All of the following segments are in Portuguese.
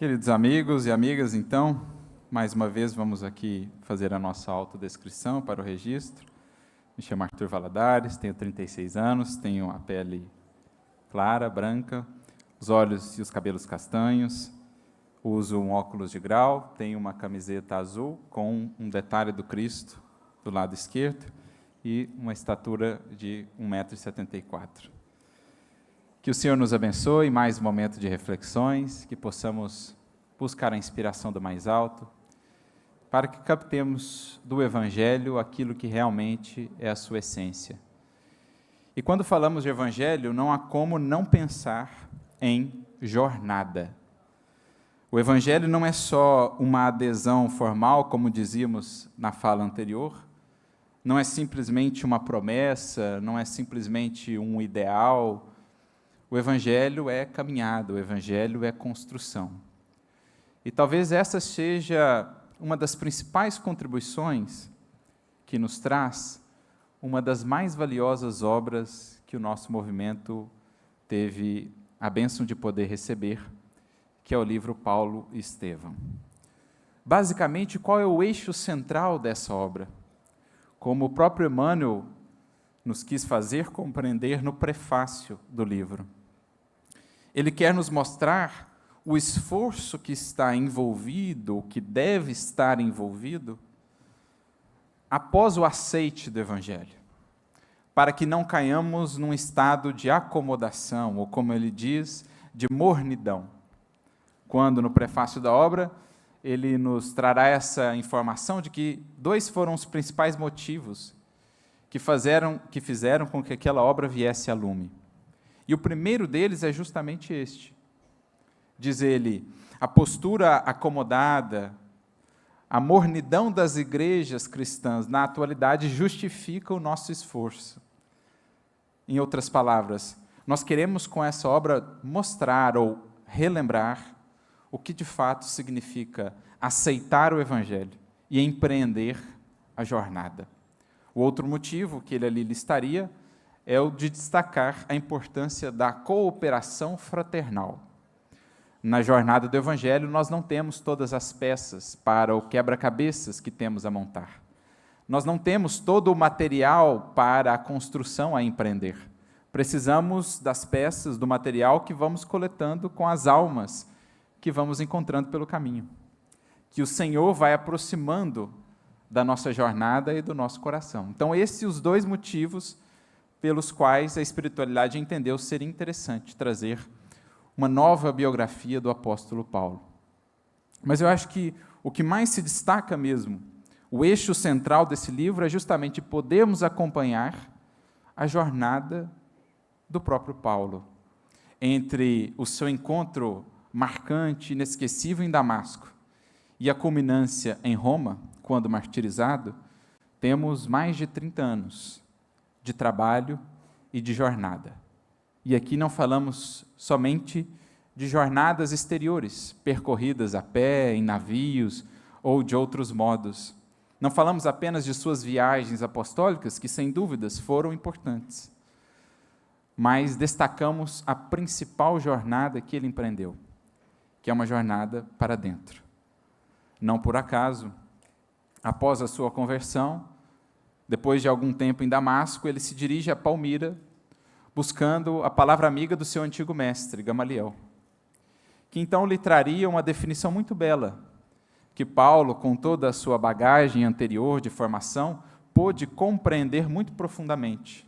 Queridos amigos e amigas, então, mais uma vez vamos aqui fazer a nossa autodescrição para o registro. Me chamo Arthur Valadares, tenho 36 anos, tenho a pele clara, branca, os olhos e os cabelos castanhos, uso um óculos de grau, tenho uma camiseta azul com um detalhe do Cristo do lado esquerdo e uma estatura de 1,74 m. Que o Senhor nos abençoe, mais um momento de reflexões, que possamos buscar a inspiração do mais alto, para que captemos do Evangelho aquilo que realmente é a sua essência. E quando falamos de Evangelho, não há como não pensar em jornada. O Evangelho não é só uma adesão formal, como dizíamos na fala anterior, não é simplesmente uma promessa, não é simplesmente um ideal. O Evangelho é caminhada, o Evangelho é construção. E talvez essa seja uma das principais contribuições que nos traz uma das mais valiosas obras que o nosso movimento teve a bênção de poder receber, que é o livro Paulo e Estevão. Basicamente, qual é o eixo central dessa obra? Como o próprio Emmanuel nos quis fazer compreender no prefácio do livro. Ele quer nos mostrar o esforço que está envolvido, que deve estar envolvido, após o aceite do Evangelho, para que não caiamos num estado de acomodação, ou como ele diz, de mornidão. Quando no prefácio da obra, ele nos trará essa informação de que dois foram os principais motivos que fizeram com que aquela obra viesse a lume. E o primeiro deles é justamente este. Diz ele, a postura acomodada, a mornidão das igrejas cristãs na atualidade justifica o nosso esforço. Em outras palavras, nós queremos com essa obra mostrar ou relembrar o que de fato significa aceitar o Evangelho e empreender a jornada. O outro motivo que ele ali listaria é o de destacar a importância da cooperação fraternal. Na jornada do Evangelho, nós não temos todas as peças para o quebra-cabeças que temos a montar. Nós não temos todo o material para a construção a empreender. Precisamos das peças, do material que vamos coletando com as almas que vamos encontrando pelo caminho. Que o Senhor vai aproximando da nossa jornada e do nosso coração. Então, esses os dois motivos pelos quais a espiritualidade entendeu ser interessante trazer uma nova biografia do apóstolo Paulo. Mas eu acho que o que mais se destaca mesmo, o eixo central desse livro é justamente podermos acompanhar a jornada do próprio Paulo, entre o seu encontro marcante, inesquecível em Damasco, e a culminância em Roma, quando martirizado, temos mais de 30 anos de trabalho e de jornada. E aqui não falamos somente de jornadas exteriores, percorridas a pé, em navios ou de outros modos. Não falamos apenas de suas viagens apostólicas, que sem dúvidas foram importantes, mas destacamos a principal jornada que ele empreendeu, que é uma jornada para dentro. Não por acaso, após a sua conversão, depois de algum tempo em Damasco, ele se dirige a Palmira, buscando a palavra amiga do seu antigo mestre, Gamaliel, que então lhe traria uma definição muito bela, que Paulo, com toda a sua bagagem anterior de formação, pôde compreender muito profundamente.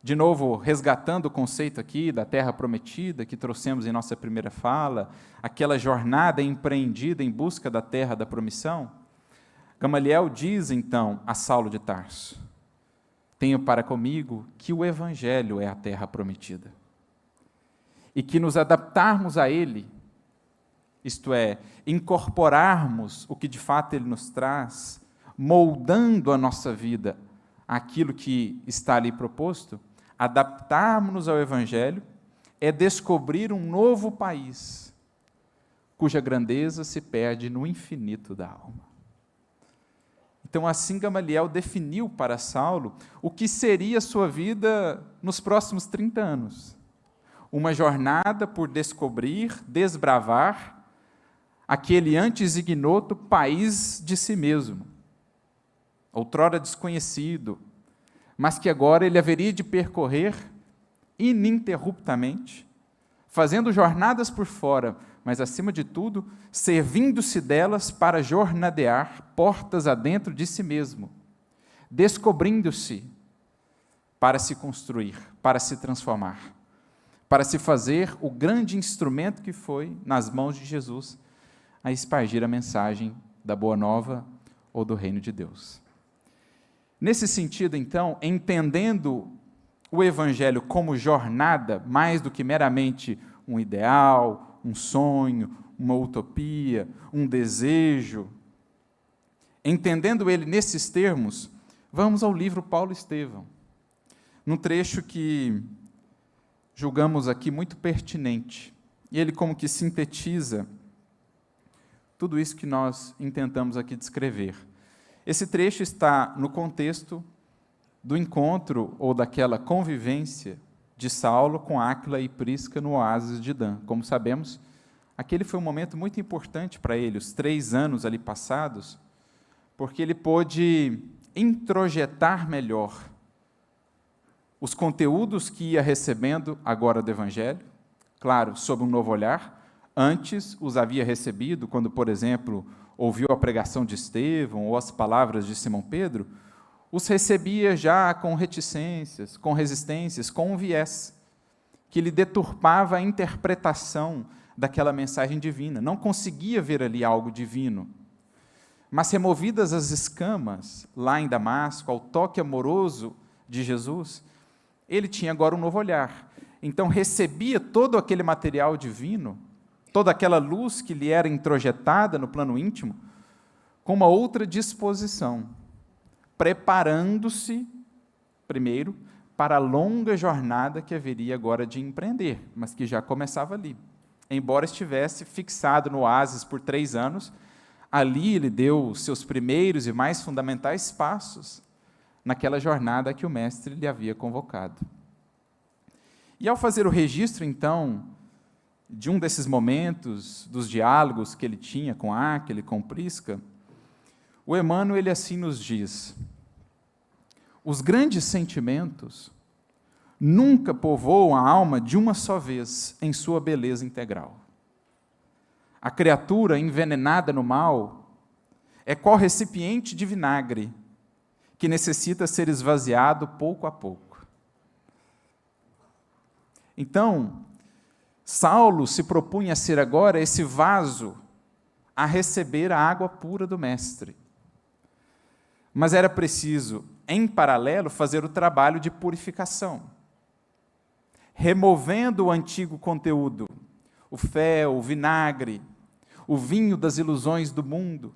De novo, resgatando o conceito aqui da terra prometida, que trouxemos em nossa primeira fala, aquela jornada empreendida em busca da terra da promissão, Gamaliel diz, então, a Saulo de Tarso, tenho para comigo que o Evangelho é a terra prometida. E que nos adaptarmos a ele, isto é, incorporarmos o que de fato ele nos traz, moldando a nossa vida àquilo que está ali proposto, adaptarmos-nos ao Evangelho, é descobrir um novo país, cuja grandeza se perde no infinito da alma. Então, assim Gamaliel definiu para Saulo o que seria a sua vida nos próximos 30 anos. Uma jornada por descobrir, desbravar aquele antes ignoto país de si mesmo, outrora desconhecido, mas que agora ele haveria de percorrer ininterruptamente, fazendo jornadas por fora, mas, acima de tudo, servindo-se delas para jornadear portas adentro de si mesmo, descobrindo-se para se construir, para se transformar, para se fazer o grande instrumento que foi, nas mãos de Jesus, a espargir a mensagem da Boa Nova ou do Reino de Deus. Nesse sentido, então, entendendo o Evangelho como jornada, mais do que meramente um ideal, um sonho, uma utopia, um desejo, entendendo ele nesses termos, vamos ao livro Paulo Estevão, num trecho que julgamos aqui muito pertinente. E ele como que sintetiza tudo isso que nós intentamos aqui descrever. Esse trecho está no contexto do encontro ou daquela convivência de Saulo com Áquila e Prisca no oásis de Dan. Como sabemos, aquele foi um momento muito importante para ele, os 3 anos ali passados, porque ele pôde introjetar melhor os conteúdos que ia recebendo agora do Evangelho, claro, sob um novo olhar. Antes os havia recebido quando, por exemplo, ouviu a pregação de Estevão ou as palavras de Simão Pedro, os recebia já com reticências, com resistências, com um viés que lhe deturpava a interpretação daquela mensagem divina. Não conseguia ver ali algo divino. Mas, removidas as escamas, lá em Damasco, ao toque amoroso de Jesus, ele tinha agora um novo olhar. Então, recebia todo aquele material divino, toda aquela luz que lhe era introjetada no plano íntimo, com uma outra disposição, preparando-se, primeiro, para a longa jornada que haveria agora de empreender, mas que já começava ali. Embora estivesse fixado no oásis por 3 anos, ali ele deu os seus primeiros e mais fundamentais passos naquela jornada que o Mestre lhe havia convocado. E ao fazer o registro, então, de um desses momentos, dos diálogos que ele tinha com Áquila e com Prisca, o Emmanuel, ele assim nos diz: os grandes sentimentos nunca povoam a alma de uma só vez em sua beleza integral. A criatura envenenada no mal é qual recipiente de vinagre que necessita ser esvaziado pouco a pouco. Então, Saulo se propunha a ser agora esse vaso a receber a água pura do Mestre. Mas era preciso, em paralelo, fazer o trabalho de purificação, removendo o antigo conteúdo, o fel, o vinagre, o vinho das ilusões do mundo,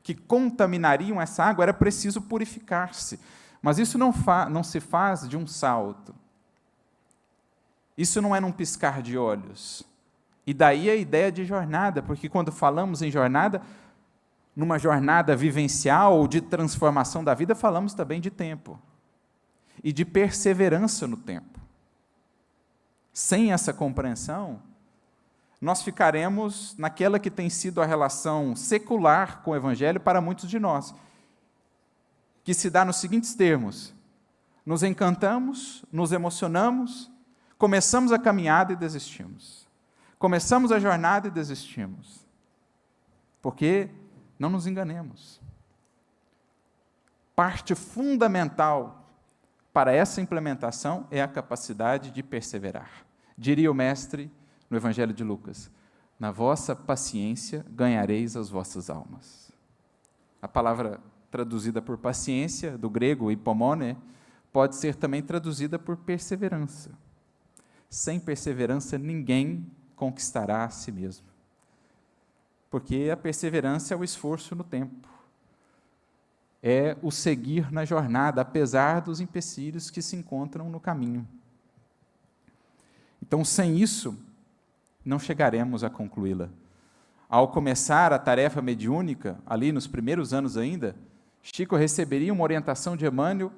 que contaminariam essa água. Era preciso purificar-se. Mas isso não se faz de um salto. Isso não é num piscar de olhos. E daí a ideia de jornada, porque quando falamos em jornada, numa jornada vivencial ou de transformação da vida, falamos também de tempo e de perseverança no tempo. Sem essa compreensão, nós ficaremos naquela que tem sido a relação secular com o Evangelho para muitos de nós, que se dá nos seguintes termos: nos encantamos, nos emocionamos, começamos a caminhada e desistimos. Começamos a jornada e desistimos. Porque, não nos enganemos, parte fundamental para essa implementação é a capacidade de perseverar. Diria o Mestre no Evangelho de Lucas: na vossa paciência ganhareis as vossas almas. A palavra traduzida por paciência, do grego hipomone, pode ser também traduzida por perseverança. Sem perseverança, ninguém conquistará a si mesmo. Porque a perseverança é o esforço no tempo. É o seguir na jornada, apesar dos empecilhos que se encontram no caminho. Então, sem isso, não chegaremos a concluí-la. Ao começar a tarefa mediúnica, ali nos primeiros anos ainda, Chico receberia uma orientação de Emmanuel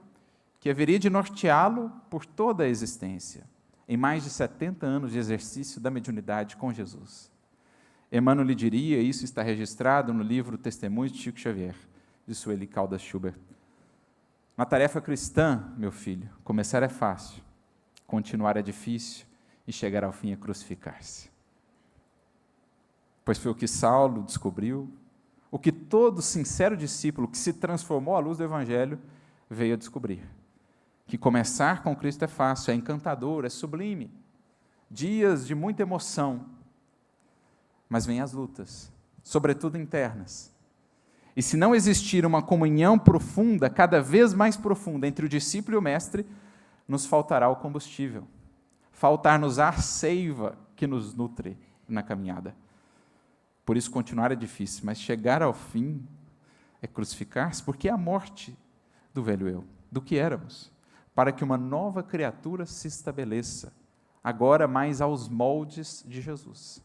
que haveria de norteá-lo por toda a existência, em mais de 70 anos de exercício da mediunidade com Jesus. Emmanuel lhe diria, isso está registrado no livro Testemunhos de Chico Xavier, de Sueli Caldas Schubert. Na tarefa cristã, meu filho, começar é fácil, continuar é difícil e chegar ao fim é crucificar-se. Pois foi o que Saulo descobriu, o que todo sincero discípulo que se transformou à luz do Evangelho veio a descobrir. Que começar com Cristo é fácil, é encantador, é sublime. Dias de muita emoção, mas vêm as lutas, sobretudo internas. E se não existir uma comunhão profunda, cada vez mais profunda, entre o discípulo e o mestre, nos faltará o combustível. Faltar-nos-á a seiva que nos nutre na caminhada. Por isso, continuar é difícil, mas chegar ao fim é crucificar-se, porque é a morte do velho eu, do que éramos, para que uma nova criatura se estabeleça, agora mais aos moldes de Jesus.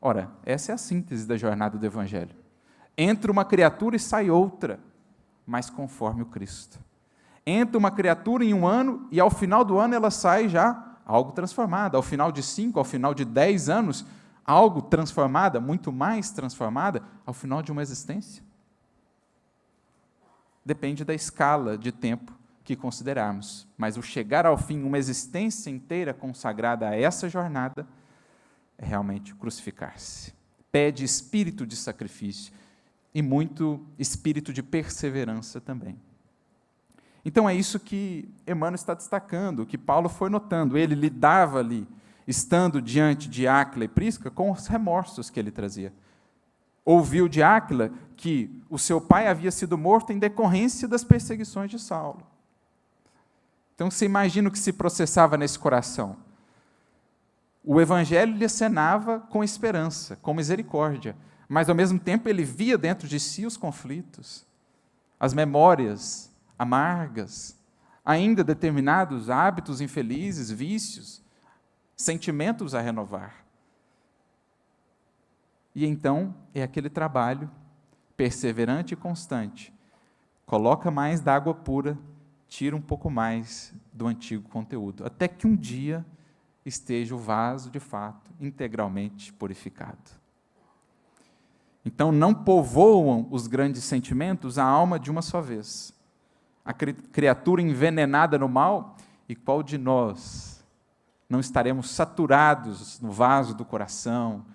Ora, essa é a síntese da jornada do Evangelho. Entra uma criatura e sai outra, mas conforme o Cristo. Entra uma criatura em um ano e ao final do ano ela sai já algo transformada. Ao final de 5, ao final de 10 anos, algo transformada, muito mais transformada, ao final de uma existência. Depende da escala de tempo que considerarmos. Mas o chegar ao fim, uma existência inteira consagrada a essa jornada, é realmente crucificar-se. Pede espírito de sacrifício e muito espírito de perseverança também. Então é isso que Emmanuel está destacando, que Paulo foi notando. Ele lidava ali, estando diante de Áquila e Prisca, com os remorsos que ele trazia. Ouviu de Áquila que o seu pai havia sido morto em decorrência das perseguições de Saulo. Então você imagina o que se processava nesse coração. O Evangelho lhe acenava com esperança, com misericórdia, mas ao mesmo tempo ele via dentro de si os conflitos, as memórias amargas, ainda determinados hábitos infelizes, vícios, sentimentos a renovar. E então é aquele trabalho perseverante e constante. Coloca mais da água pura, tira um pouco mais do antigo conteúdo, até que um dia esteja o vaso, de fato, integralmente purificado. Então, não povoam os grandes sentimentos a alma de uma só vez. A criatura envenenada no mal, e qual de nós não estaremos saturados no vaso do coração,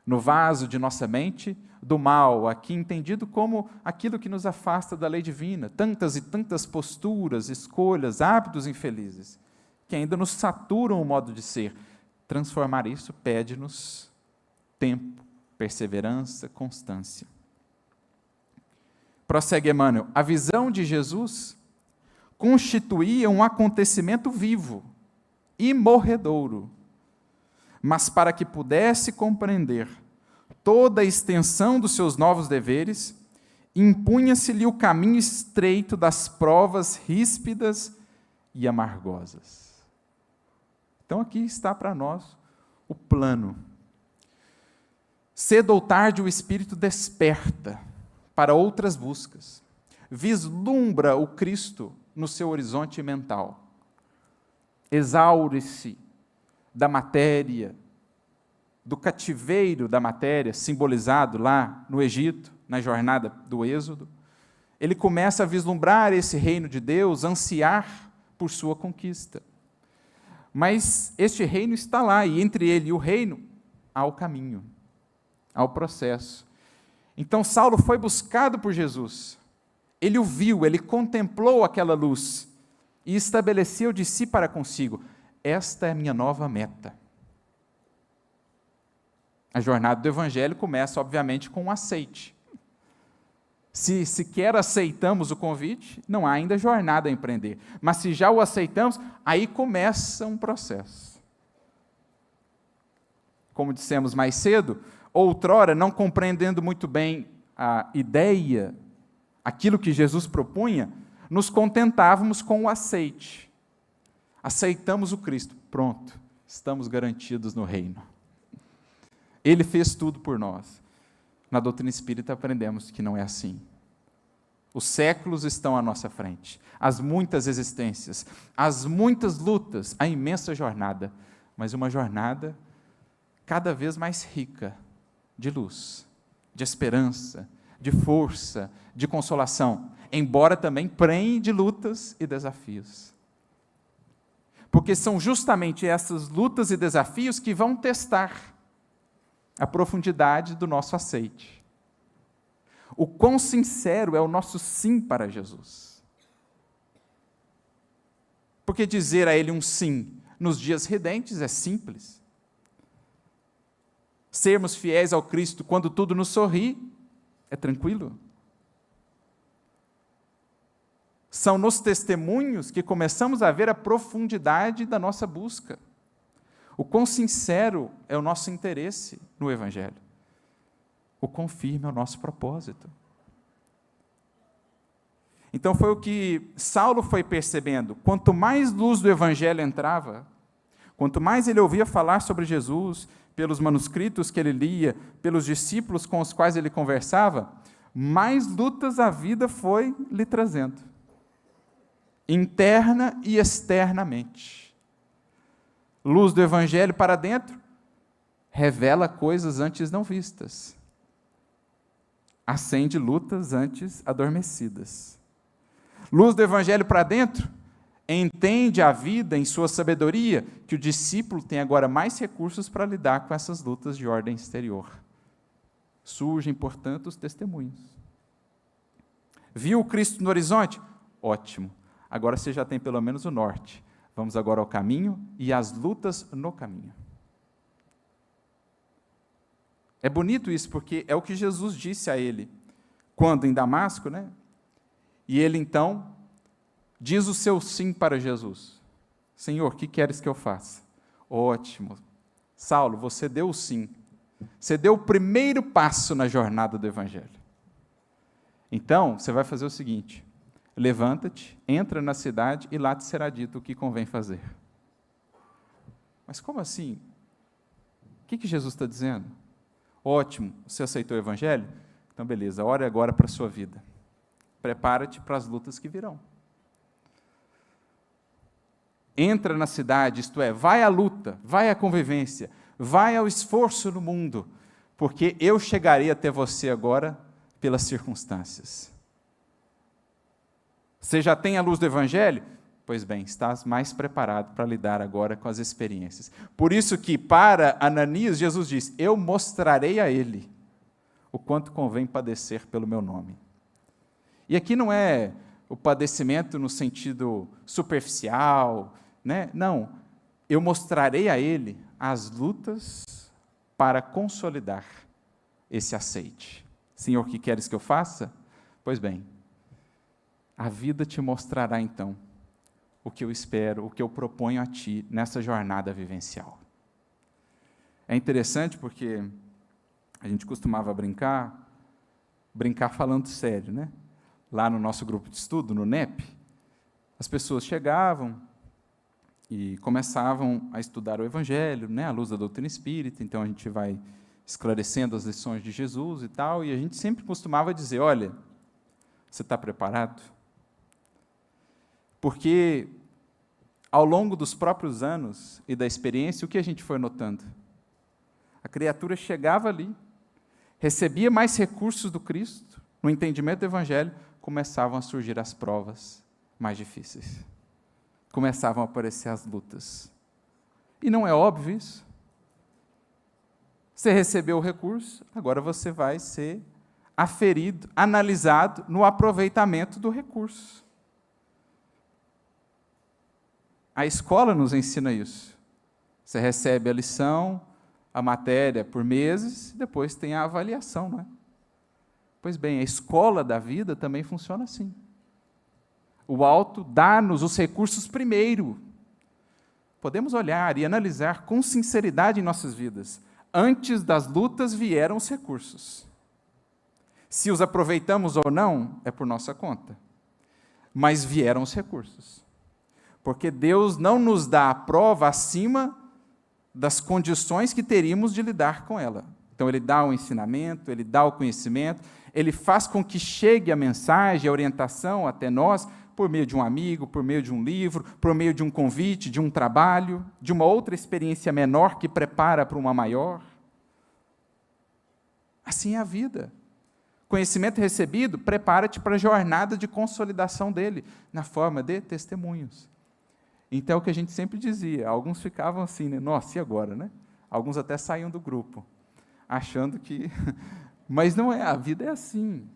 no vaso de nossa mente, do mal, aqui entendido como aquilo que nos afasta da lei divina, tantas e tantas posturas, escolhas, hábitos infelizes, que ainda nos saturam o modo de ser. Transformar isso pede-nos tempo, perseverança, constância. Prossegue Emmanuel, a visão de Jesus constituía um acontecimento vivo, imorredouro, mas para que pudesse compreender toda a extensão dos seus novos deveres, impunha-se-lhe o caminho estreito das provas ríspidas e amargosas. Então aqui está para nós o plano. Cedo ou tarde o Espírito desperta para outras buscas, vislumbra o Cristo no seu horizonte mental, exaure-se da matéria, do cativeiro da matéria, simbolizado lá no Egito, na jornada do Êxodo. Ele começa a vislumbrar esse reino de Deus, ansiar por sua conquista. Mas este reino está lá, e entre ele e o reino há o caminho, há o processo. Então Saulo foi buscado por Jesus, ele o viu, ele contemplou aquela luz, e estabeleceu de si para consigo, esta é a minha nova meta. A jornada do Evangelho começa, obviamente, com um aceite. Se sequer aceitamos o convite, não há ainda jornada a empreender. Mas se já o aceitamos, aí começa um processo. Como dissemos mais cedo, outrora, não compreendendo muito bem a ideia, aquilo que Jesus propunha, nos contentávamos com o aceite. Aceitamos o Cristo, pronto, estamos garantidos no reino. Ele fez tudo por nós. Na doutrina espírita aprendemos que não é assim. Os séculos estão à nossa frente, as muitas existências, as muitas lutas, a imensa jornada, mas uma jornada cada vez mais rica de luz, de esperança, de força, de consolação, embora também prenhe de lutas e desafios. Porque são justamente essas lutas e desafios que vão testar a profundidade do nosso aceite. O quão sincero é o nosso sim para Jesus. Porque dizer a Ele um sim nos dias ridentes é simples. Sermos fiéis ao Cristo quando tudo nos sorri é tranquilo. São nos testemunhos que começamos a ver a profundidade da nossa busca. O quão sincero é o nosso interesse no Evangelho. O quão firme é o nosso propósito. Então foi o que Saulo foi percebendo. Quanto mais luz do Evangelho entrava, quanto mais ele ouvia falar sobre Jesus, pelos manuscritos que ele lia, pelos discípulos com os quais ele conversava, mais lutas a vida foi lhe trazendo, interna e externamente. Luz do Evangelho para dentro, revela coisas antes não vistas. Acende lutas antes adormecidas. Luz do Evangelho para dentro, entende a vida em sua sabedoria, que o discípulo tem agora mais recursos para lidar com essas lutas de ordem exterior. Surgem, portanto, os testemunhos. Viu o Cristo no horizonte? Ótimo. Agora você já tem pelo menos o norte. Vamos agora ao caminho e às lutas no caminho. É bonito isso, porque é o que Jesus disse a ele, quando em Damasco, né? E ele então diz o seu sim para Jesus. Senhor, o que queres que eu faça? Ótimo. Saulo, você deu o sim. Você deu o primeiro passo na jornada do Evangelho. Então, você vai fazer o seguinte: levanta-te, entra na cidade e lá te será dito o que convém fazer. Mas como assim? O que Jesus está dizendo? Ótimo, você aceitou o Evangelho? Então, beleza, ore agora para a sua vida. Prepara-te para as lutas que virão. Entra na cidade, isto é, vai à luta, vai à convivência, vai ao esforço no mundo, porque eu chegarei até você agora pelas circunstâncias. Você já tem a luz do Evangelho? Pois bem, estás mais preparado para lidar agora com as experiências. Por isso que, para Ananias, Jesus diz, eu mostrarei a ele o quanto convém padecer pelo meu nome. E aqui não é o padecimento no sentido superficial, né? Não, eu mostrarei a ele as lutas para consolidar esse aceite. Senhor, o que queres que eu faça? Pois bem, a vida te mostrará então o que eu espero, o que eu proponho a ti nessa jornada vivencial. É interessante porque a gente costumava brincar falando sério, né? Lá no nosso grupo de estudo, no NEP, as pessoas chegavam e começavam a estudar o Evangelho, né, à luz da doutrina espírita, então a gente vai esclarecendo as lições de Jesus e tal, e a gente sempre costumava dizer, olha, você está preparado? Porque, ao longo dos próprios anos e da experiência, o que a gente foi notando? A criatura chegava ali, recebia mais recursos do Cristo, no entendimento do Evangelho, começavam a surgir as provas mais difíceis. Começavam a aparecer as lutas. E não é óbvio isso? Você recebeu o recurso, agora você vai ser aferido, analisado no aproveitamento do recurso. A escola nos ensina isso. Você recebe a lição, a matéria por meses, depois tem a avaliação, não é? Pois bem, a escola da vida também funciona assim. O alto dá-nos os recursos primeiro. Podemos olhar e analisar com sinceridade em nossas vidas. Antes das lutas vieram os recursos. Se os aproveitamos ou não, é por nossa conta. Mas vieram os recursos. Porque Deus não nos dá a prova acima das condições que teríamos de lidar com ela. Então, Ele dá o ensinamento, Ele dá o conhecimento, Ele faz com que chegue a mensagem, a orientação até nós, por meio de um amigo, por meio de um livro, por meio de um convite, de um trabalho, de uma outra experiência menor que prepara para uma maior. Assim é a vida. Conhecimento recebido, prepara-te para a jornada de consolidação dele, na forma de testemunhos. Então, é o que a gente sempre dizia, alguns ficavam assim, né? Nossa, e agora, né? Alguns até saíam do grupo, achando que... Mas não é, a vida é assim.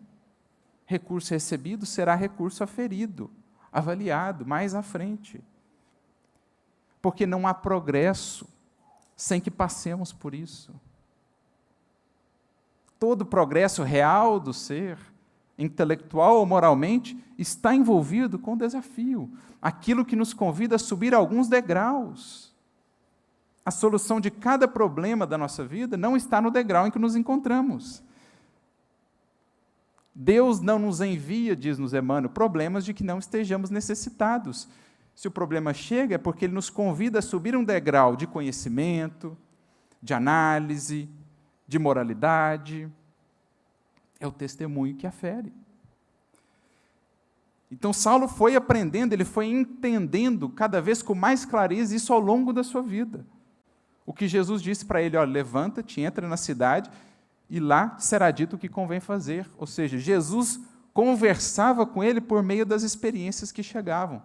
Recurso recebido será recurso aferido, avaliado mais à frente. Porque não há progresso sem que passemos por isso. Todo progresso real do ser, intelectual ou moralmente, está envolvido com desafio. Aquilo que nos convida a subir alguns degraus. A solução de cada problema da nossa vida não está no degrau em que nos encontramos. Deus não nos envia, diz-nos Emmanuel, problemas de que não estejamos necessitados. Se o problema chega, é porque ele nos convida a subir um degrau de conhecimento, de análise, de moralidade. É o testemunho que afere. Então, Saulo foi aprendendo, ele foi entendendo cada vez com mais clareza isso ao longo da sua vida. O que Jesus disse para ele, olha, levanta-te, entra na cidade, e lá será dito o que convém fazer. Ou seja, Jesus conversava com ele por meio das experiências que chegavam.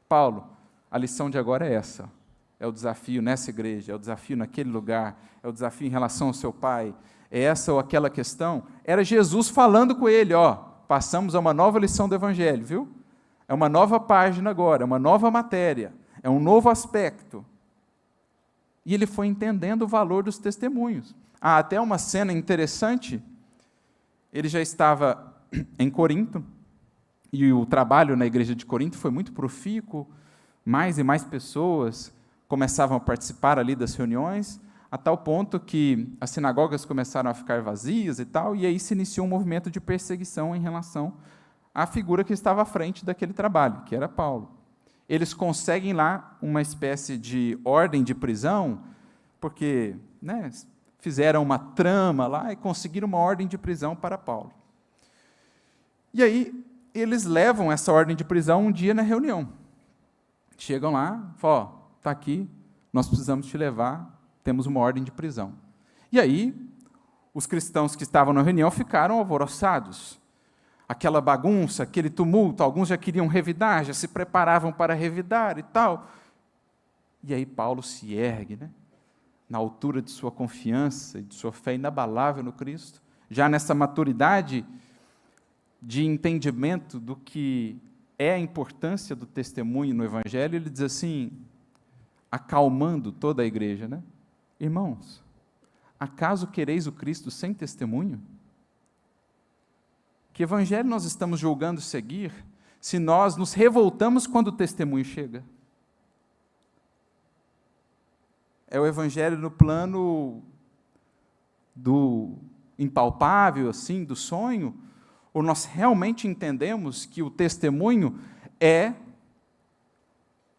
Paulo, a lição de agora é essa. É o desafio nessa igreja, é o desafio naquele lugar, é o desafio em relação ao seu pai, é essa ou aquela questão. Era Jesus falando com ele, passamos a uma nova lição do Evangelho, viu? É uma nova página agora, é uma nova matéria, é um novo aspecto. E ele foi entendendo o valor dos testemunhos. Há até uma cena interessante, ele já estava em Corinto, e o trabalho na igreja de Corinto foi muito profícuo, mais e mais pessoas começavam a participar ali das reuniões, a tal ponto que as sinagogas começaram a ficar vazias e tal, e aí se iniciou um movimento de perseguição em relação à figura que estava à frente daquele trabalho, que era Paulo. Eles conseguem lá uma espécie de ordem de prisão, porque fizeram uma trama lá e conseguiram uma ordem de prisão para Paulo. E aí, eles levam essa ordem de prisão um dia na reunião. Chegam lá, falam, está aqui, nós precisamos te levar, temos uma ordem de prisão. E aí, os cristãos que estavam na reunião ficaram alvoroçados. Aquela bagunça, aquele tumulto, alguns já queriam revidar, já se preparavam para revidar e tal. E aí Paulo se ergue, na altura de sua confiança e de sua fé inabalável no Cristo, já nessa maturidade de entendimento do que é a importância do testemunho no Evangelho, ele diz assim, acalmando toda a igreja, irmãos, acaso quereis o Cristo sem testemunho? Que evangelho nós estamos julgando seguir se nós nos revoltamos quando o testemunho chega? É o evangelho no plano do impalpável, assim, do sonho? Ou nós realmente entendemos que o testemunho é,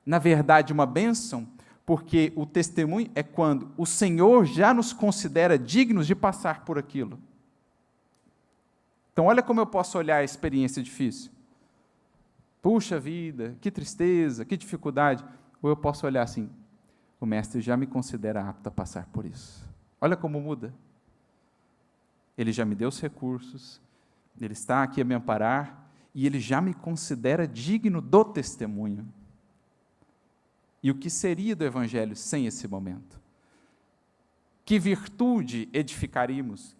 na verdade, uma bênção, porque o testemunho é quando o Senhor já nos considera dignos de passar por aquilo. Então, olha como eu posso olhar a experiência difícil. Puxa vida, que tristeza, que dificuldade. Ou eu posso olhar assim, o mestre já me considera apto a passar por isso. Olha como muda. Ele já me deu os recursos, ele está aqui a me amparar, e ele já me considera digno do testemunho. E o que seria do Evangelho sem esse momento? Que virtude edificaríamos?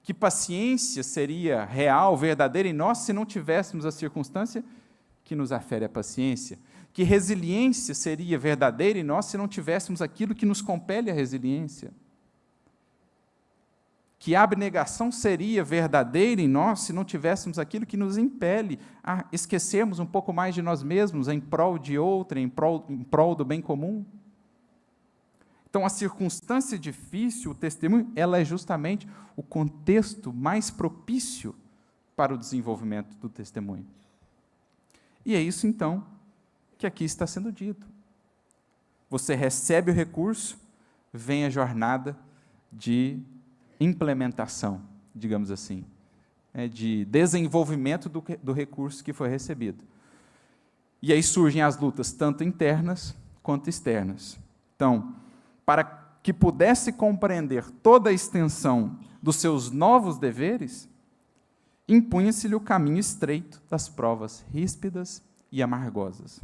Que paciência seria real, verdadeira em nós, se não tivéssemos a circunstância que nos afere a paciência? Que resiliência seria verdadeira em nós, se não tivéssemos aquilo que nos compele à resiliência? Que abnegação seria verdadeira em nós, se não tivéssemos aquilo que nos impele a esquecermos um pouco mais de nós mesmos, em prol de outrem, em prol do bem comum? Então, a circunstância difícil, o testemunho, ela é justamente o contexto mais propício para o desenvolvimento do testemunho. E é isso, então, que aqui está sendo dito. Você recebe o recurso, vem a jornada de implementação, digamos assim, de desenvolvimento do recurso que foi recebido. E aí surgem as lutas, tanto internas quanto externas. Então, para que pudesse compreender toda a extensão dos seus novos deveres, impunha-se-lhe o caminho estreito das provas ríspidas e amargosas.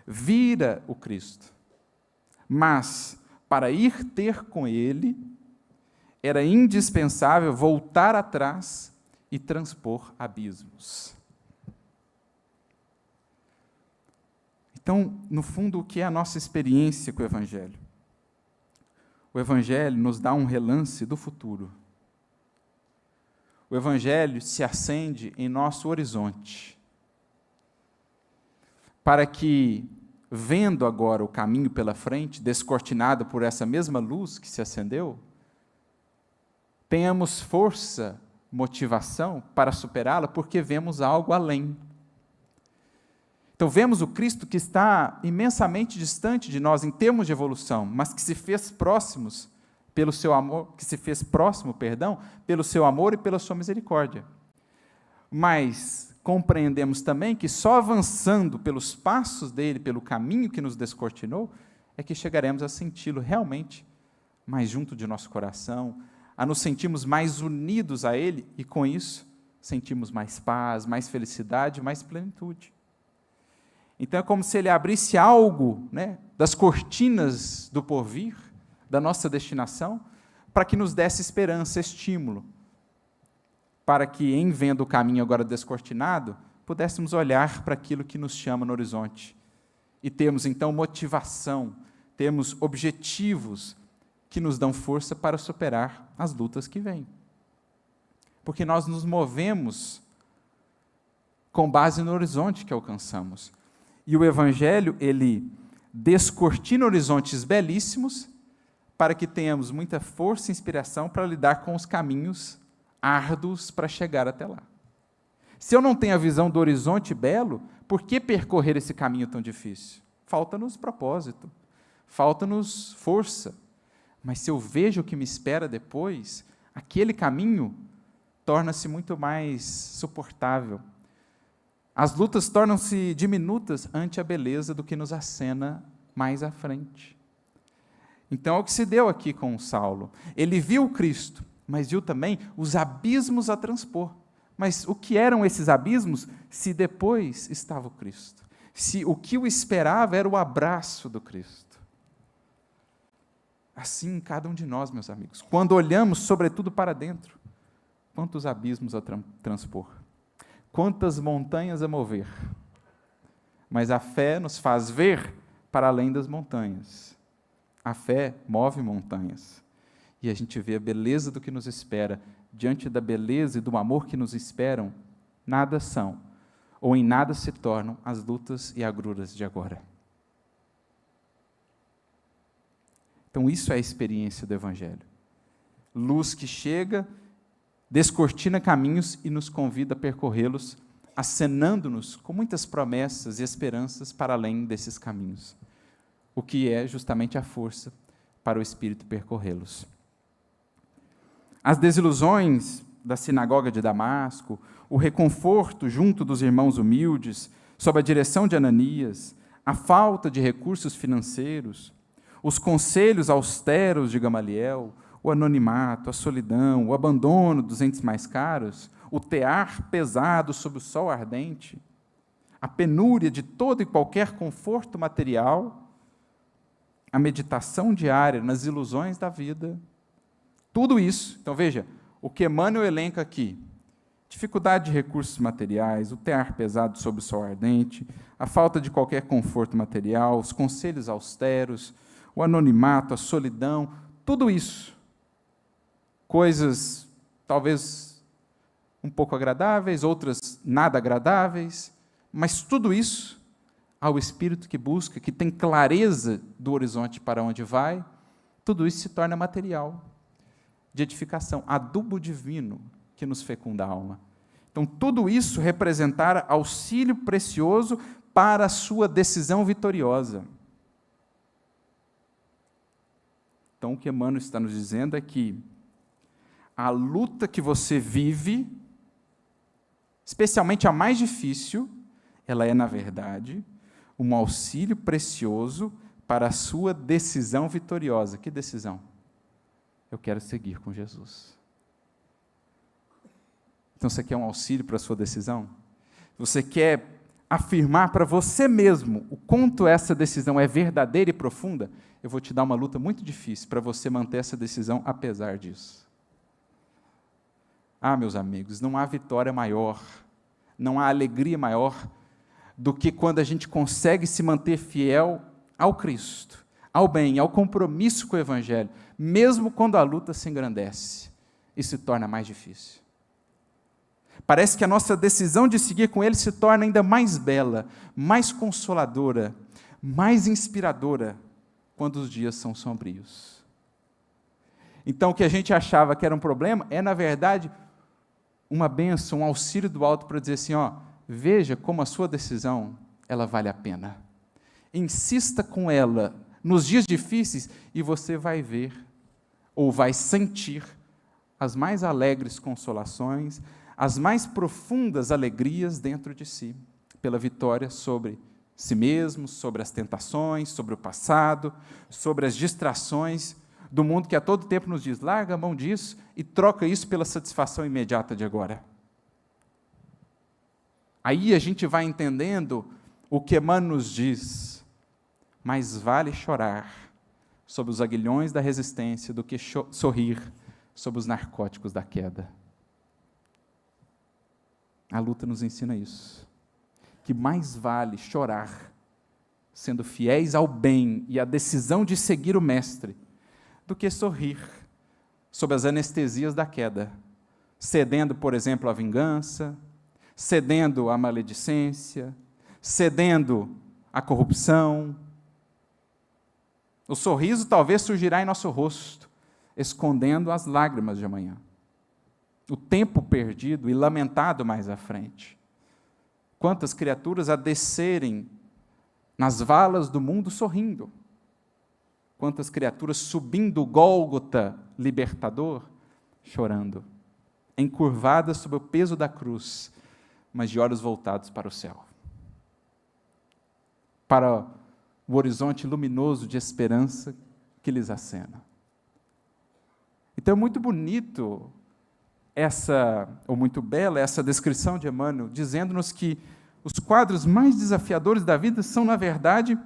Vira o Cristo, mas para ir ter com ele, era indispensável voltar atrás e transpor abismos. Então, no fundo, o que é a nossa experiência com o Evangelho? O Evangelho nos dá um relance do futuro. O Evangelho se acende em nosso horizonte, para que, vendo agora o caminho pela frente, descortinado por essa mesma luz que se acendeu, tenhamos força, motivação para superá-la, porque vemos algo além. Então vemos o Cristo que está imensamente distante de nós em termos de evolução, mas que se fez próximo pelo seu amor e pela sua misericórdia. Mas compreendemos também que só avançando pelos passos dele, pelo caminho que nos descortinou, é que chegaremos a senti-lo realmente mais junto de nosso coração, a nos sentirmos mais unidos a ele e com isso sentimos mais paz, mais felicidade, mais plenitude. Então é como se ele abrisse algo, das cortinas do porvir, da nossa destinação, para que nos desse esperança, estímulo, para que, em vendo o caminho agora descortinado, pudéssemos olhar para aquilo que nos chama no horizonte e termos então motivação, termos objetivos que nos dão força para superar as lutas que vêm. Porque nós nos movemos com base no horizonte que alcançamos. E o Evangelho, ele descortina horizontes belíssimos para que tenhamos muita força e inspiração para lidar com os caminhos árduos para chegar até lá. Se eu não tenho a visão do horizonte belo, por que percorrer esse caminho tão difícil? Falta-nos propósito, falta-nos força. Mas se eu vejo o que me espera depois, aquele caminho torna-se muito mais suportável. As lutas tornam-se diminutas ante a beleza do que nos acena mais à frente. Então, é o que se deu aqui com Saulo. Ele viu o Cristo, mas viu também os abismos a transpor. Mas o que eram esses abismos se depois estava o Cristo? Se o que o esperava era o abraço do Cristo? Assim, cada um de nós, meus amigos, quando olhamos sobretudo para dentro, quantos abismos a transpor? Quantas montanhas a mover? Mas a fé nos faz ver para além das montanhas. A fé move montanhas. E a gente vê a beleza do que nos espera. Diante da beleza e do amor que nos esperam, nada são, ou em nada se tornam as lutas e agruras de agora. Então isso é a experiência do Evangelho. Luz que chega, descortina caminhos e nos convida a percorrê-los, acenando-nos com muitas promessas e esperanças para além desses caminhos, o que é justamente a força para o Espírito percorrê-los. As desilusões da sinagoga de Damasco, o reconforto junto dos irmãos humildes, sob a direção de Ananias, a falta de recursos financeiros, os conselhos austeros de Gamaliel, o anonimato, a solidão, o abandono dos entes mais caros, o tear pesado sob o sol ardente, a penúria de todo e qualquer conforto material, a meditação diária nas ilusões da vida, tudo isso. Então veja, o que Emmanuel elenca aqui: dificuldade de recursos materiais, o tear pesado sob o sol ardente, a falta de qualquer conforto material, os conselhos austeros, o anonimato, a solidão, tudo isso. Coisas talvez um pouco agradáveis, outras nada agradáveis, mas tudo isso ao espírito que busca, que tem clareza do horizonte para onde vai, tudo isso se torna material, de edificação, adubo divino que nos fecunda a alma. Então, tudo isso representar auxílio precioso para a sua decisão vitoriosa. Então, o que Emmanuel está nos dizendo é que a luta que você vive, especialmente a mais difícil, ela é, na verdade, um auxílio precioso para a sua decisão vitoriosa. Que decisão? Eu quero seguir com Jesus. Então você quer um auxílio para a sua decisão? Você quer afirmar para você mesmo o quanto essa decisão é verdadeira e profunda? Eu vou te dar uma luta muito difícil para você manter essa decisão apesar disso. Ah, meus amigos, não há vitória maior, não há alegria maior do que quando a gente consegue se manter fiel ao Cristo, ao bem, ao compromisso com o Evangelho, mesmo quando a luta se engrandece e se torna mais difícil. Parece que a nossa decisão de seguir com Ele se torna ainda mais bela, mais consoladora, mais inspiradora, quando os dias são sombrios. Então, o que a gente achava que era um problema, é, na verdade, uma bênção, um auxílio do alto para dizer assim, veja como a sua decisão, ela vale a pena. Insista com ela nos dias difíceis e você vai ver, ou vai sentir, as mais alegres consolações, as mais profundas alegrias dentro de si, pela vitória sobre si mesmo, sobre as tentações, sobre o passado, sobre as distrações do mundo que a todo tempo nos diz, larga a mão disso e troca isso pela satisfação imediata de agora. Aí a gente vai entendendo o que Emmanuel nos diz, mais vale chorar sob os aguilhões da resistência do que sorrir sob os narcóticos da queda. A luta nos ensina isso, que mais vale chorar, sendo fiéis ao bem e à decisão de seguir o Mestre, do que sorrir sob as anestesias da queda, cedendo, por exemplo, à vingança, cedendo à maledicência, cedendo à corrupção. O sorriso talvez surgirá em nosso rosto, escondendo as lágrimas de amanhã. O tempo perdido e lamentado mais à frente. Quantas criaturas a descerem nas valas do mundo sorrindo. Quantas criaturas subindo o Gólgota libertador, chorando, encurvadas sob o peso da cruz, mas de olhos voltados para o céu. Para o horizonte luminoso de esperança que lhes acena. Então é muito bonito ou muito bela essa descrição de Emmanuel, dizendo-nos que os quadros mais desafiadores da vida são, na verdade,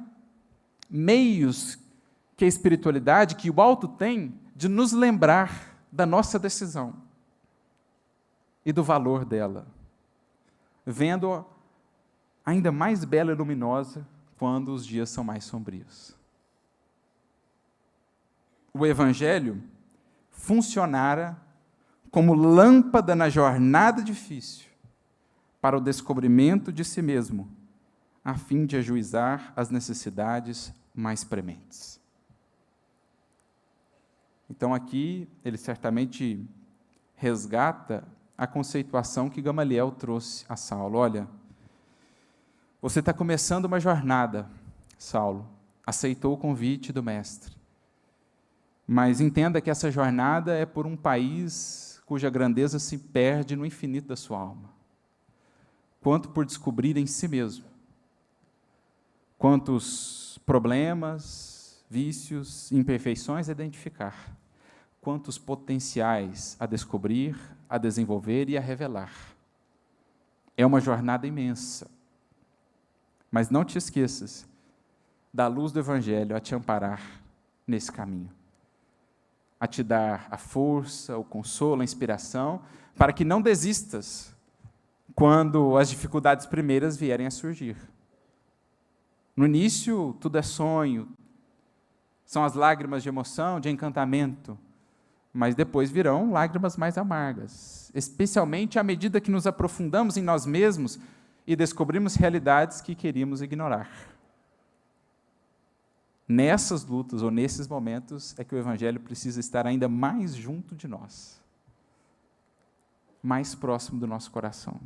meios que a espiritualidade, que o alto tem, de nos lembrar da nossa decisão e do valor dela, vendo-a ainda mais bela e luminosa quando os dias são mais sombrios. O Evangelho funcionara como lâmpada na jornada difícil para o descobrimento de si mesmo, a fim de ajuizar as necessidades mais prementes. Então aqui ele certamente resgata a conceituação que Gamaliel trouxe a Saulo. Olha, você está começando uma jornada, Saulo, aceitou o convite do Mestre, mas entenda que essa jornada é por um país cuja grandeza se perde no infinito da sua alma, quanto por descobrir em si mesmo quantos problemas, vícios, imperfeições a identificar, quantos potenciais a descobrir, a desenvolver e a revelar. É uma jornada imensa, mas não te esqueças da luz do Evangelho a te amparar nesse caminho, a te dar a força, o consolo, a inspiração, para que não desistas quando as dificuldades primeiras vierem a surgir. No início, tudo é sonho, são as lágrimas de emoção, de encantamento, mas depois virão lágrimas mais amargas, especialmente à medida que nos aprofundamos em nós mesmos e descobrimos realidades que queríamos ignorar. Nessas lutas ou nesses momentos é que o Evangelho precisa estar ainda mais junto de nós, mais próximo do nosso coração.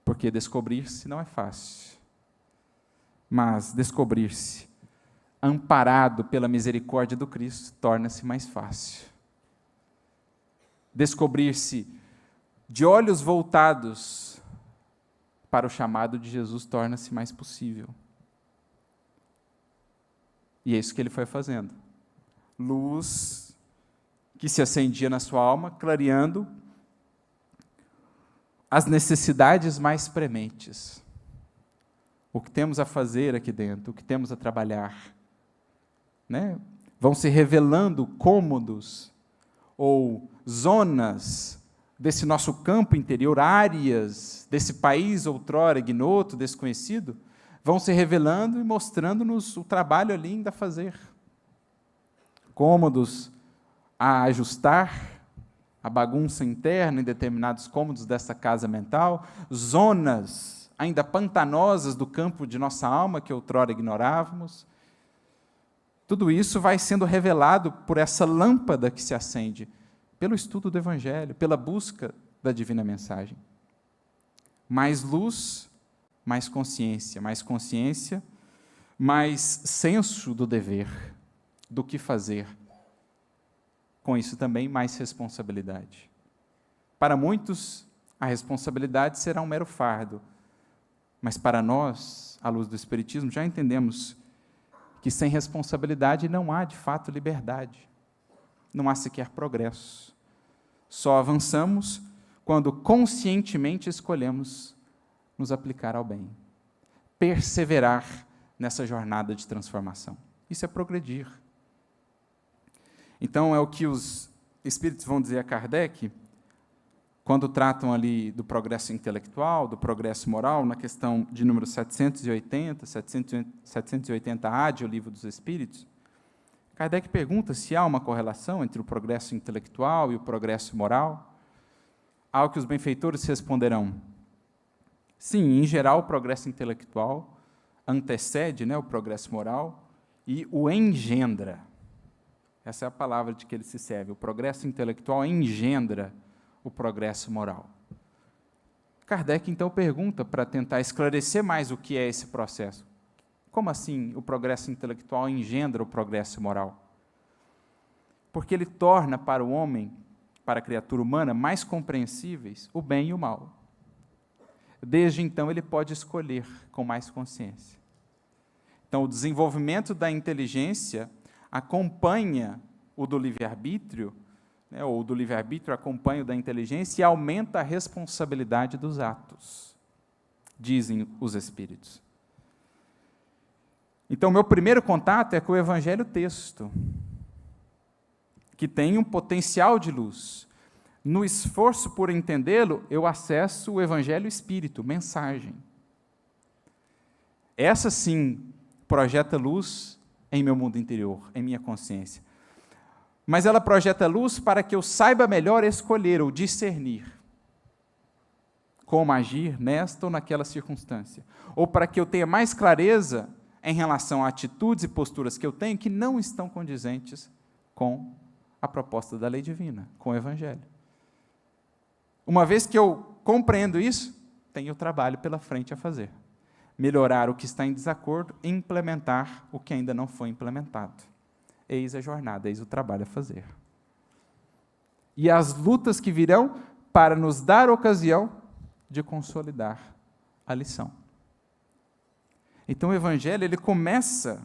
Porque descobrir-se não é fácil, mas descobrir-se amparado pela misericórdia do Cristo torna-se mais fácil. Descobrir-se de olhos voltados para o chamado de Jesus torna-se mais possível. E é isso que ele foi fazendo. Luz que se acendia na sua alma, clareando as necessidades mais prementes. O que temos a fazer aqui dentro, o que temos a trabalhar. Né? Vão se revelando cômodos ou zonas desse nosso campo interior, áreas desse país outrora ignoto, desconhecido, vão se revelando e mostrando-nos o trabalho ali ainda a fazer. Cômodos a ajustar, a bagunça interna em determinados cômodos dessa casa mental, zonas ainda pantanosas do campo de nossa alma que outrora ignorávamos. Tudo isso vai sendo revelado por essa lâmpada que se acende, pelo estudo do Evangelho, pela busca da divina mensagem. Mais luz, mais consciência, mais senso do dever, do que fazer. Com isso também mais responsabilidade. Para muitos, a responsabilidade será um mero fardo, mas para nós, à luz do Espiritismo, já entendemos que sem responsabilidade não há, de fato, liberdade. Não há sequer progresso. Só avançamos quando conscientemente escolhemos nos aplicar ao bem. Perseverar nessa jornada de transformação. Isso é progredir. Então, é o que os espíritos vão dizer a Kardec, quando tratam ali do progresso intelectual, do progresso moral, na questão de número 780A de O Livro dos Espíritos. Kardec pergunta se há uma correlação entre o progresso intelectual e o progresso moral. Ao que os benfeitores responderão: sim, em geral, o progresso intelectual antecede, o progresso moral e o engendra. Essa é a palavra de que ele se serve. O progresso intelectual engendra o progresso moral. Kardec, então, pergunta, para tentar esclarecer mais o que é esse processo: como assim o progresso intelectual engendra o progresso moral? Porque ele torna para o homem, para a criatura humana, mais compreensíveis o bem e o mal. Desde então, ele pode escolher com mais consciência. Então, o desenvolvimento da inteligência acompanha o do livre-arbítrio, ou do livre-arbítrio acompanha o da inteligência e aumenta a responsabilidade dos atos, dizem os Espíritos. Então, meu primeiro contato é com o Evangelho texto, que tem um potencial de luz. No esforço por entendê-lo, eu acesso o Evangelho Espírito, mensagem. Essa sim projeta luz em meu mundo interior, em minha consciência. Mas ela projeta luz para que eu saiba melhor escolher ou discernir como agir nesta ou naquela circunstância. Ou para que eu tenha mais clareza em relação a atitudes e posturas que eu tenho que não estão condizentes com a proposta da lei divina, com o Evangelho. Uma vez que eu compreendo isso, tenho trabalho pela frente a fazer. Melhorar o que está em desacordo e implementar o que ainda não foi implementado. Eis a jornada, eis o trabalho a fazer. E as lutas que virão para nos dar ocasião de consolidar a lição. Então o Evangelho, ele começa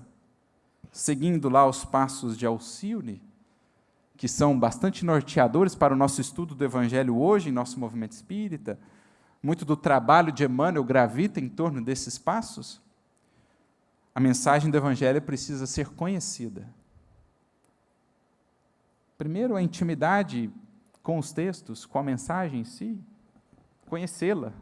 seguindo lá os passos de Alcione, que são bastante norteadores para o nosso estudo do Evangelho hoje, em nosso movimento espírita. Muito do trabalho de Emmanuel gravita em torno desses passos. A mensagem do Evangelho precisa ser conhecida. Primeiro, a intimidade com os textos, com a mensagem em si, conhecê-la,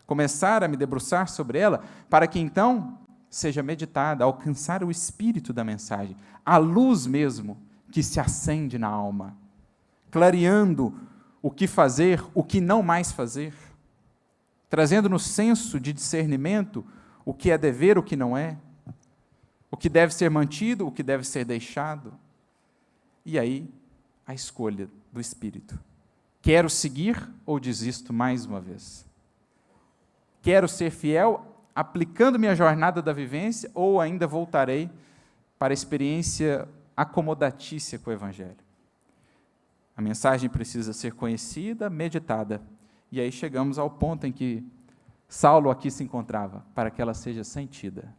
começar a me debruçar sobre ela, para que então seja meditada, alcançar o espírito da mensagem, a luz mesmo que se acende na alma, clareando o que fazer, o que não mais fazer, trazendo no senso de discernimento o que é dever, o que não é, o que deve ser mantido, o que deve ser deixado. E aí, a escolha do Espírito. Quero seguir ou desisto mais uma vez? Quero ser fiel, aplicando minha jornada da vivência, ou ainda voltarei para a experiência acomodatícia com o Evangelho? A mensagem precisa ser conhecida, meditada. E aí chegamos ao ponto em que Saulo aqui se encontrava, para que ela seja sentida.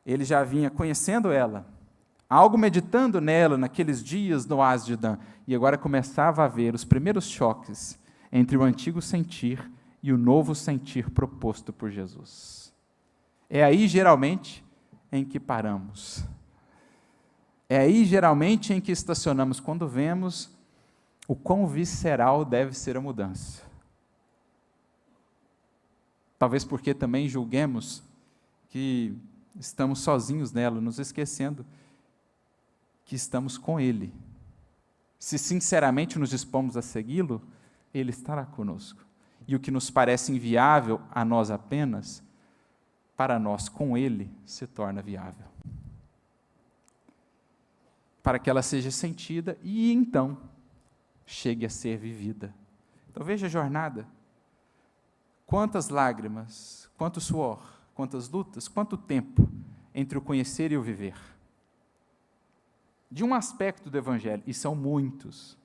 Ele já vinha conhecendo ela, algo meditando nela naqueles dias no oásis de Dan, e agora começava a ver os primeiros choques entre o antigo sentir e o novo sentir proposto por Jesus. É aí, geralmente, em que paramos. É aí, geralmente, em que estacionamos, quando vemos o quão visceral deve ser a mudança. Talvez porque também julguemos que estamos sozinhos nela, nos esquecendo que estamos com Ele. Se sinceramente nos dispomos a segui-lo, Ele estará conosco. E o que nos parece inviável a nós apenas, para nós com Ele se torna viável. Para que ela seja sentida e então chegue a ser vivida. Então veja a jornada. Quantas lágrimas, quanto suor, quantas lutas, quanto tempo entre o conhecer e o viver. De um aspecto do Evangelho, e são muitos.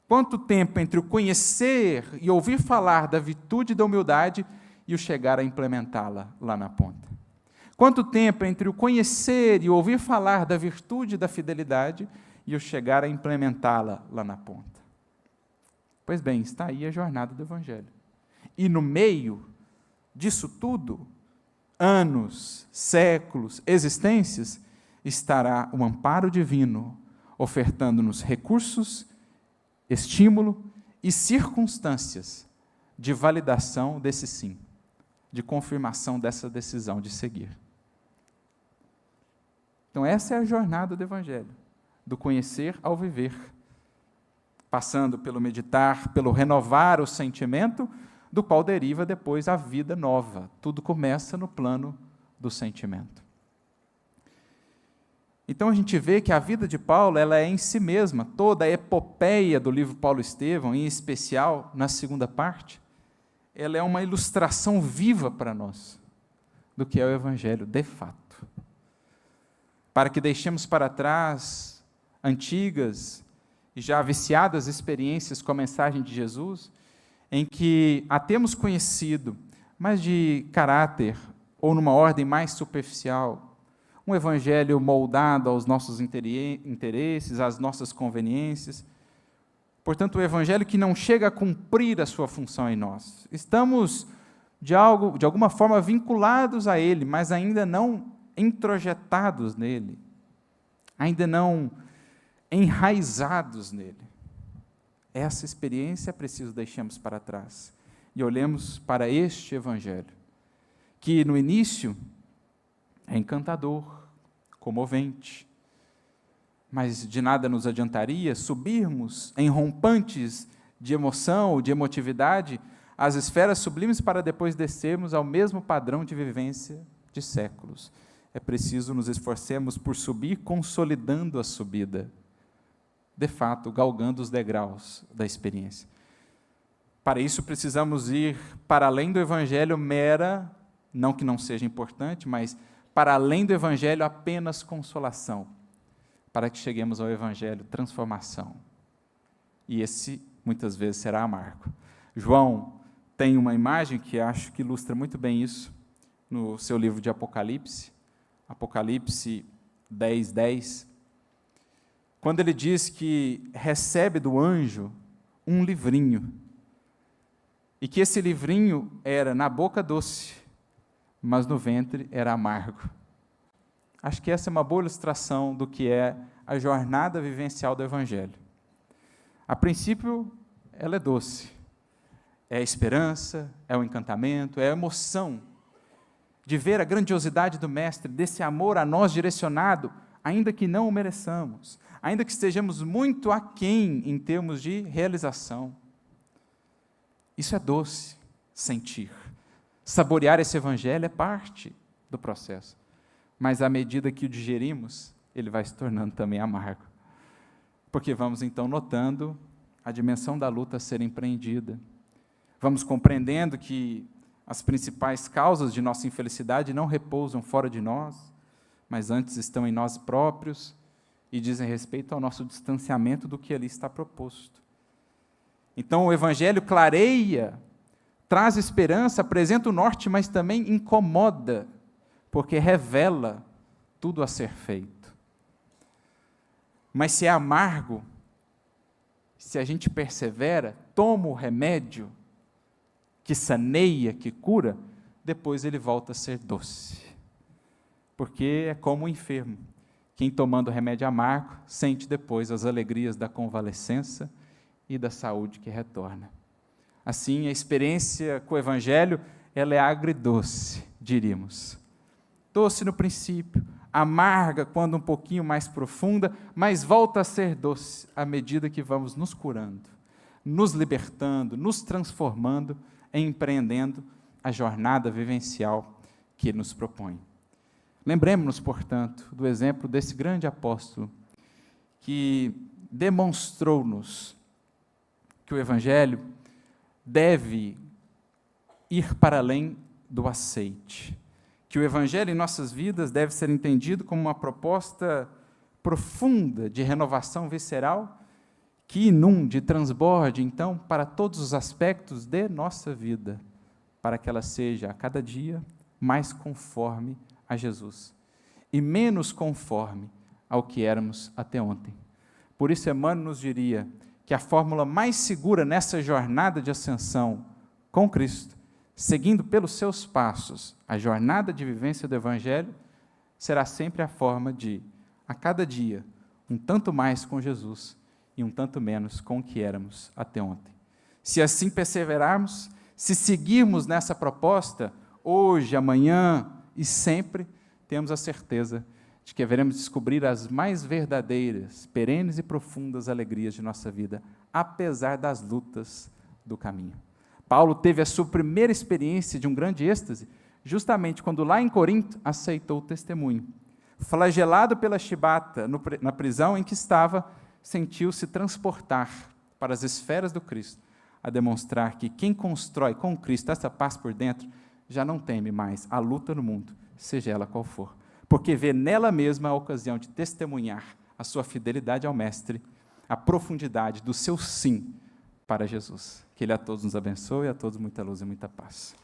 Quanto tempo entre o conhecer e ouvir falar da virtude e da humildade e o chegar a implementá-la lá na ponta. Quanto tempo entre o conhecer e ouvir falar da virtude e da fidelidade e o chegar a implementá-la lá na ponta. Pois bem, está aí a jornada do Evangelho. E no meio disso tudo, anos, séculos, existências, estará o amparo divino, ofertando-nos recursos, estímulo e circunstâncias de validação desse sim, de confirmação dessa decisão de seguir. Então essa é a jornada do Evangelho, do conhecer ao viver, passando pelo meditar, pelo renovar o sentimento, do qual deriva depois a vida nova. Tudo começa no plano do sentimento. Então a gente vê que a vida de Paulo, ela é em si mesma, toda a epopeia do livro Paulo Estevão, em especial na segunda parte, ela é uma ilustração viva para nós do que é o Evangelho de fato. Para que deixemos para trás antigas e já viciadas experiências com a mensagem de Jesus, em que a temos conhecido, mas de caráter ou numa ordem mais superficial, um evangelho moldado aos nossos interesses, às nossas conveniências. Portanto, o evangelho que não chega a cumprir a sua função em nós. Estamos, de alguma forma, vinculados a ele, mas ainda não introjetados nele, ainda não enraizados nele. Essa experiência é preciso deixarmos para trás e olhemos para este Evangelho, que no início é encantador, comovente, mas de nada nos adiantaria subirmos em rompantes de emoção ou de emotividade às esferas sublimes para depois descermos ao mesmo padrão de vivência de séculos. É preciso nos esforcemos por subir consolidando a subida, de fato, galgando os degraus da experiência. Para isso, precisamos ir para além do Evangelho mera, não que não seja importante, mas para além do Evangelho apenas consolação, para que cheguemos ao Evangelho transformação. E esse, muitas vezes, será amargo. João tem uma imagem que acho que ilustra muito bem isso, no seu livro de Apocalipse, Apocalipse 10:10, quando ele diz que recebe do anjo um livrinho, e que esse livrinho era na boca doce, mas no ventre era amargo. Acho que essa é uma boa ilustração do que é a jornada vivencial do Evangelho. A princípio, ela é doce, é a esperança, é o encantamento, é a emoção de ver a grandiosidade do Mestre, desse amor a nós direcionado, ainda que não o mereçamos, ainda que estejamos muito aquém em termos de realização. Isso é doce, sentir. Saborear esse Evangelho é parte do processo. Mas à medida que o digerimos, ele vai se tornando também amargo. Porque vamos então notando a dimensão da luta a ser empreendida. Vamos compreendendo que as principais causas de nossa infelicidade não repousam fora de nós, mas antes estão em nós próprios e dizem respeito ao nosso distanciamento do que ali está proposto. Então o Evangelho clareia, traz esperança, apresenta o norte, mas também incomoda, porque revela tudo a ser feito. Mas se é amargo, se a gente persevera, toma o remédio que saneia, que cura, depois ele volta a ser doce. Porque é como o enfermo. Quem tomando remédio amargo, sente depois as alegrias da convalescença e da saúde que retorna. Assim, a experiência com o Evangelho, ela é agridoce, diríamos. Doce no princípio, amarga quando um pouquinho mais profunda, mas volta a ser doce à medida que vamos nos curando, nos libertando, nos transformando e empreendendo a jornada vivencial que Ele nos propõe. Lembremos-nos, portanto, do exemplo desse grande apóstolo que demonstrou-nos que o Evangelho deve ir para além do aceite, que o Evangelho em nossas vidas deve ser entendido como uma proposta profunda de renovação visceral que inunde e transborde, então, para todos os aspectos de nossa vida, para que ela seja, a cada dia, mais conforme a Jesus e menos conforme ao que éramos até ontem. Por isso, Emmanuel nos diria que a fórmula mais segura nessa jornada de ascensão com Cristo, seguindo pelos seus passos a jornada de vivência do Evangelho, será sempre a forma de, a cada dia, um tanto mais com Jesus e um tanto menos com o que éramos até ontem. Se assim perseverarmos, se seguirmos nessa proposta, hoje, amanhã e sempre, temos a certeza de que haveremos descobrir as mais verdadeiras, perenes e profundas alegrias de nossa vida, apesar das lutas do caminho. Paulo teve a sua primeira experiência de um grande êxtase, justamente quando lá em Corinto aceitou o testemunho. Flagelado pela chibata na prisão em que estava, sentiu-se transportar para as esferas do Cristo, a demonstrar que quem constrói com Cristo essa paz por dentro, já não teme mais a luta no mundo, seja ela qual for, porque vê nela mesma a ocasião de testemunhar a sua fidelidade ao Mestre, a profundidade do seu sim para Jesus. Que Ele a todos nos abençoe, a todos muita luz e muita paz.